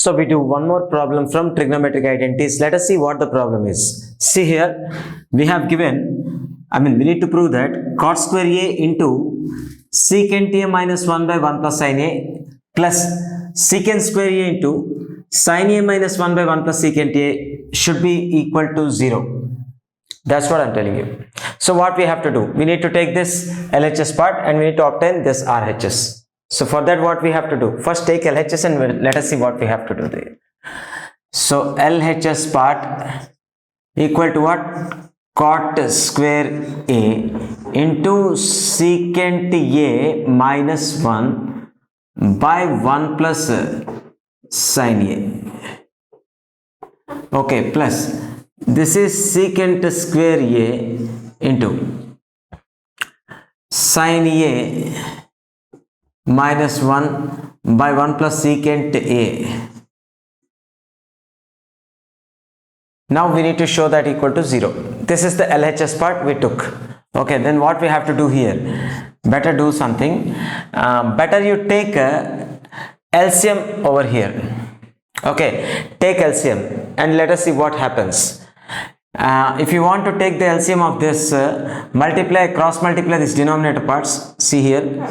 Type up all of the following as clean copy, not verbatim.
So we do one more problem from trigonometric identities. Let us see what the problem is. See here, we have given, we need to prove that cot square A into secant A minus 1 by 1 plus sin A plus secant square A into sin A minus 1 by 1 plus secant A should be equal to 0. That's what I'm telling you. So what we have to do, we need to take this LHS part and we need to obtain this RHS. So for that, what we have to do, first take LHS and let us see what we have to do there. So LHS part equal to what? Cot square A into secant A minus 1 by 1 plus sin A. Okay, plus this is secant square A into sin A minus 1 by 1 plus secant A. Now we need to show that equal to 0. This is the LHS part we took. Okay, then what we have to do here? Better do something. Better you take LCM over here. Okay, take LCM and let us see what happens. If you want to take the LCM of this, cross multiply this denominator parts. See here,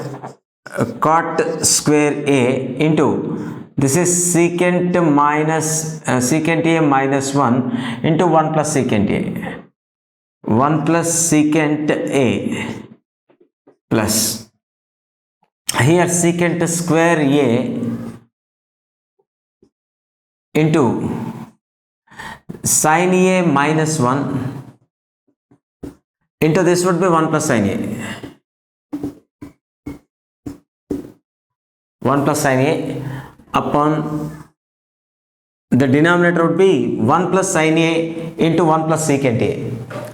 cot square A into this is secant A minus 1 into 1 plus secant A. 1 plus secant A plus here secant square A into sin A minus 1 into this would be 1 plus sin A. 1 plus sin A upon the denominator would be 1 plus sin A into 1 plus secant A,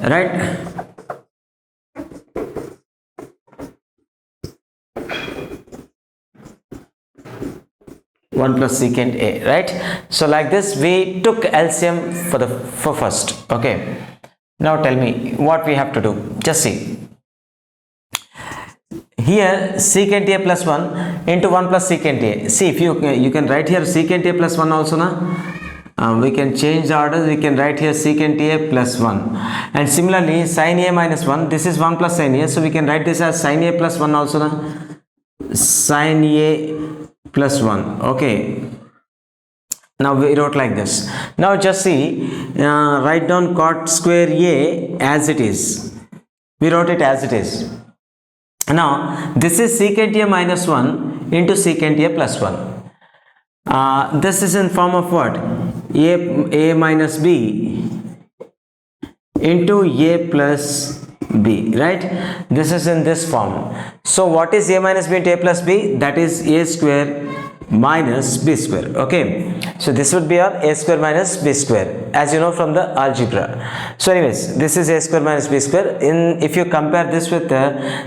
right? One plus secant A, right? So like this we took LCM for first. Okay, now tell me what we have to do. Just see here, secant A plus 1 into 1 plus secant A. See, if you can write here secant A plus 1 also na. We can change the order. We can write here secant A plus 1, and similarly sin A minus 1. This is 1 plus sin A, so we can write this as sin A plus 1 also na. Sin A plus 1. Okay, now we wrote like this. Now just see, write down cot square A as it is. We wrote it as it is. Now this is secant A minus 1 into secant A plus 1. This is in form of what? A minus B into A plus B, right? This is in this form. So what is A minus B into A plus B? That is A square minus B square. Okay, so this would be our A square minus B square, as you know from the algebra. So anyways, this is A square minus B square. If you compare this with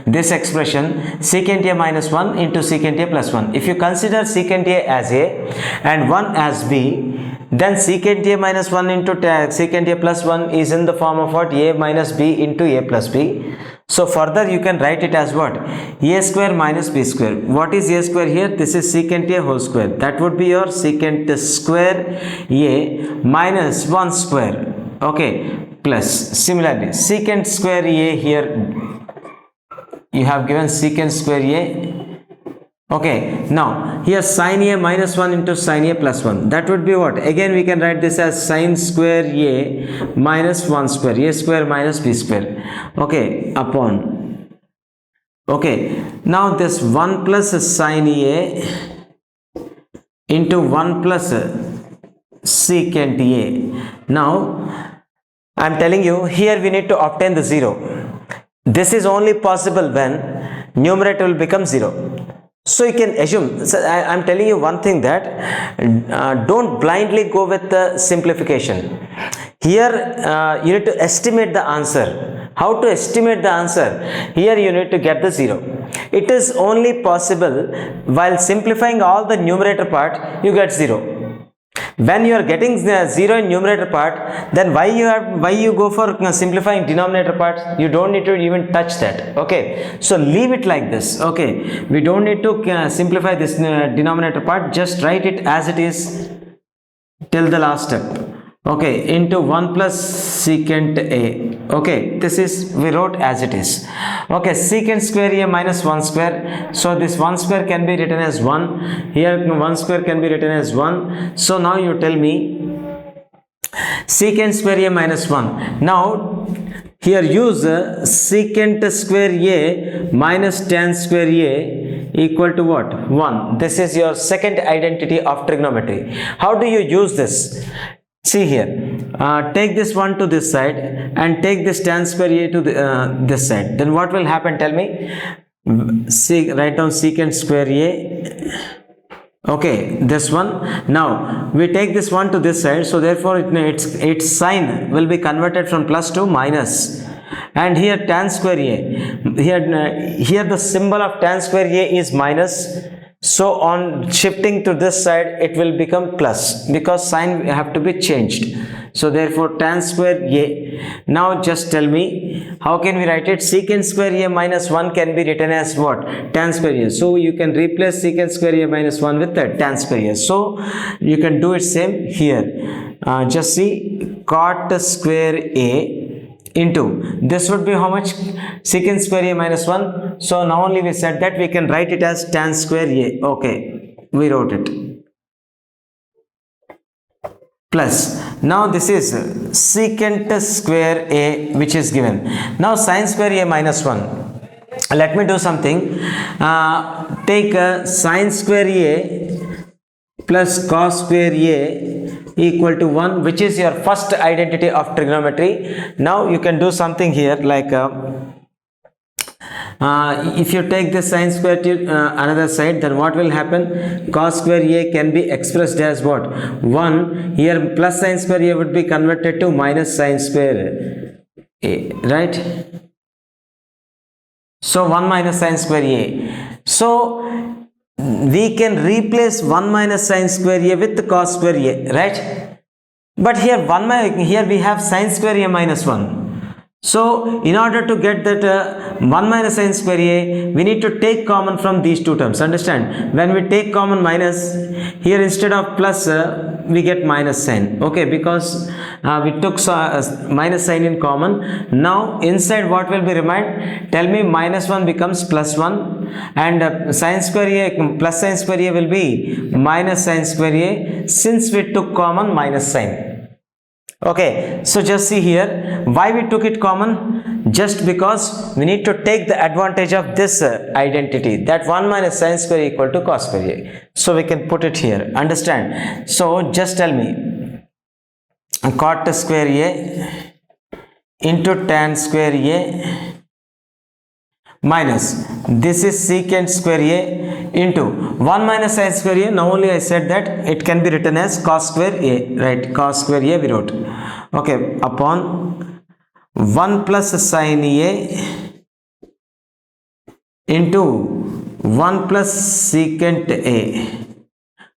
this expression, secant A minus 1 into secant A plus 1. If you consider secant A as A and 1 as B, then secant A minus 1 into secant A plus 1 is in the form of what? A minus B into A plus B. So further you can write it as what? A square minus B square. What is A square here? This is secant A whole square. That would be your secant square A minus 1 square. Okay, plus similarly secant square A here you have given secant square A. Okay, now here sin A minus 1 into sin A plus 1. That would be what? Again we can write this as sin square A minus 1 square. A square minus B square. Okay, upon. Okay, now this 1 plus sin A into 1 plus secant A. Now I am telling you here we need to obtain the 0. This is only possible when numerator will become 0. So you can assume, so I am telling you one thing, that don't blindly go with the simplification. Here you need to estimate the answer. How to estimate the answer? Here you need to get the 0. It is only possible while simplifying all the numerator part, you get 0. When you are getting 0 in numerator part, then why you go for simplifying denominator part? You don't need to even touch that. Okay, so leave it like this. Okay, we don't need to simplify this denominator part. Just write it as it is. till the last step. Okay, into 1 plus secant a. Okay, this is we wrote as it is. Okay, secant square a minus 1 square. So this 1 square can be written as 1. Here 1 square can be written as 1. So now you tell me secant square a minus 1. Now here use secant square a minus tan square a equal to what? 1. This is your second identity of trigonometry. How do you use this? See here, take this one to this side and take this tan square a to this side. Then what will happen? Tell me. See, write down secant square a. Okay, this one. Now we take this one to this side, so therefore its sign will be converted from plus to minus. And here tan square a, here the symbol of tan square a is minus. So on shifting to this side it will become plus, because sign have to be changed. So therefore tan square a. Now just tell me, how can we write it? Secant square a minus 1 can be written as what? Tan square a. So you can replace secant square a minus 1 with the tan square a. So you can do it same here. Just see, cot square a into this would be how much? Secant square a minus 1. So now only we said that we can write it as tan square a. Okay, we wrote it. Plus, now this is secant square a which is given. Now sin square a minus 1. Let me do something. Take sin square a plus cos square a equal to 1, which is your first identity of trigonometry. Now you can do something here, like if you take the sin square to another side, then what will happen? Cos square a can be expressed as what? 1. Here plus sin square a would be converted to minus sin square a, right? So 1 minus sin square a. So we can replace 1 minus sin square a with cos square a, right? But here here we have sin square a minus 1. So in order to get that 1 minus sin square a, we need to take common from these two terms. Understand? When we take common minus, here instead of plus we get minus sign. Okay, because we took minus sign in common. Now inside what will be remain? Tell me. Minus 1 becomes plus 1, and sin square a plus sin square a will be minus sin square a, since we took common minus sign. Okay, so just see here, why we took it common? Just because we need to take the advantage of this identity, that 1 minus sin square equal to cos square a. So we can put it here. Understand? So just tell me, cot square a into tan square a minus this is secant square a into 1 minus sin square a. Now only I said that it can be written as cos square a, right? Cos square a we wrote. Okay, upon 1 plus sin a into 1 plus secant a.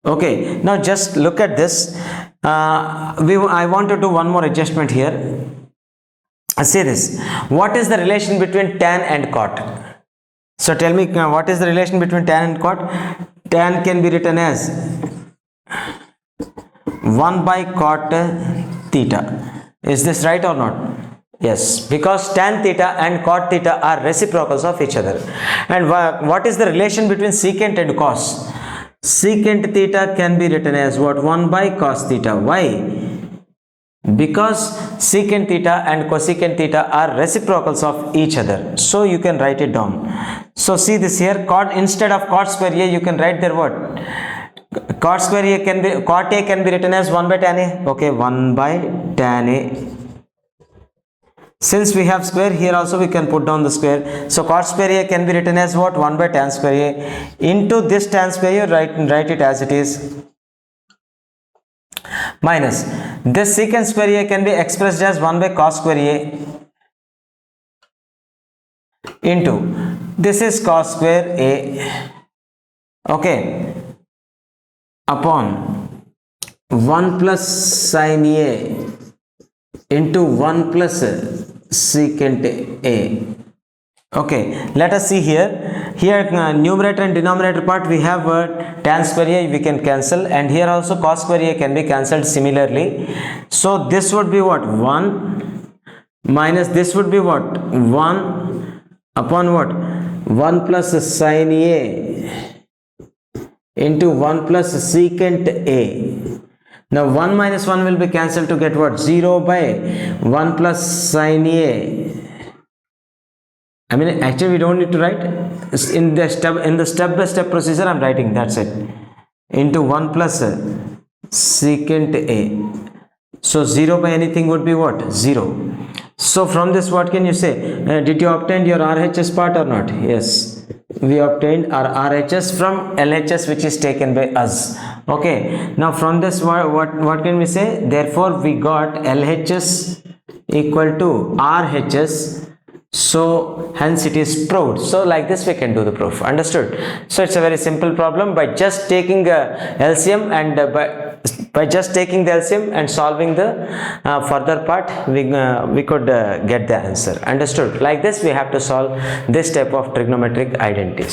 Okay, now just look at this. I want to do one more adjustment here. See this. What is the relation between tan and cot? So tell me, what is the relation between tan and cot? Tan can be written as 1 by cot theta. Is this right or not? Yes, because tan theta and cot theta are reciprocals of each other. And what is the relation between secant and cos? Secant theta can be written as what? 1 by cos theta. Why? Because secant theta and cosecant theta are reciprocals of each other. So you can write it down. So see this here, cot, instead of cot square a, you can write there what? Cot square a can be, cot a can be written as 1 by tan a. Okay, 1 by tan a. Since we have square, here also we can put down the square. So cot square a can be written as what? 1 by tan square a. Into this tan square a, write it as it is. Minus this secant square a can be expressed as 1 by cos square a into this is cos square a. Okay, upon 1 plus sin a into 1 plus secant a. Okay, let us see here. Numerator and denominator part we have tan square a we can cancel, and here also cos square a can be cancelled similarly. So this would be what? 1 minus this would be what? 1 upon what? 1 plus sin a into 1 plus secant a. Now 1 minus 1 will be cancelled to get what? 0 by 1 plus sin a. I mean, actually we don't need to write. In the step by step procedure I'm writing, that's it. Into 1 plus secant a. So 0 by anything would be what? 0. So from this what can you say? Did you obtain your RHS part or not? Yes, we obtained our RHS from LHS which is taken by us. Okay, now from this what can we say? Therefore we got LHS equal to RHS. So hence it is proved. So like this we can do the proof. Understood? So it's a very simple problem. By just taking LCM and by just taking the LCM and solving the further part, we could get the answer. Understood? Like this we have to solve this type of trigonometric identities.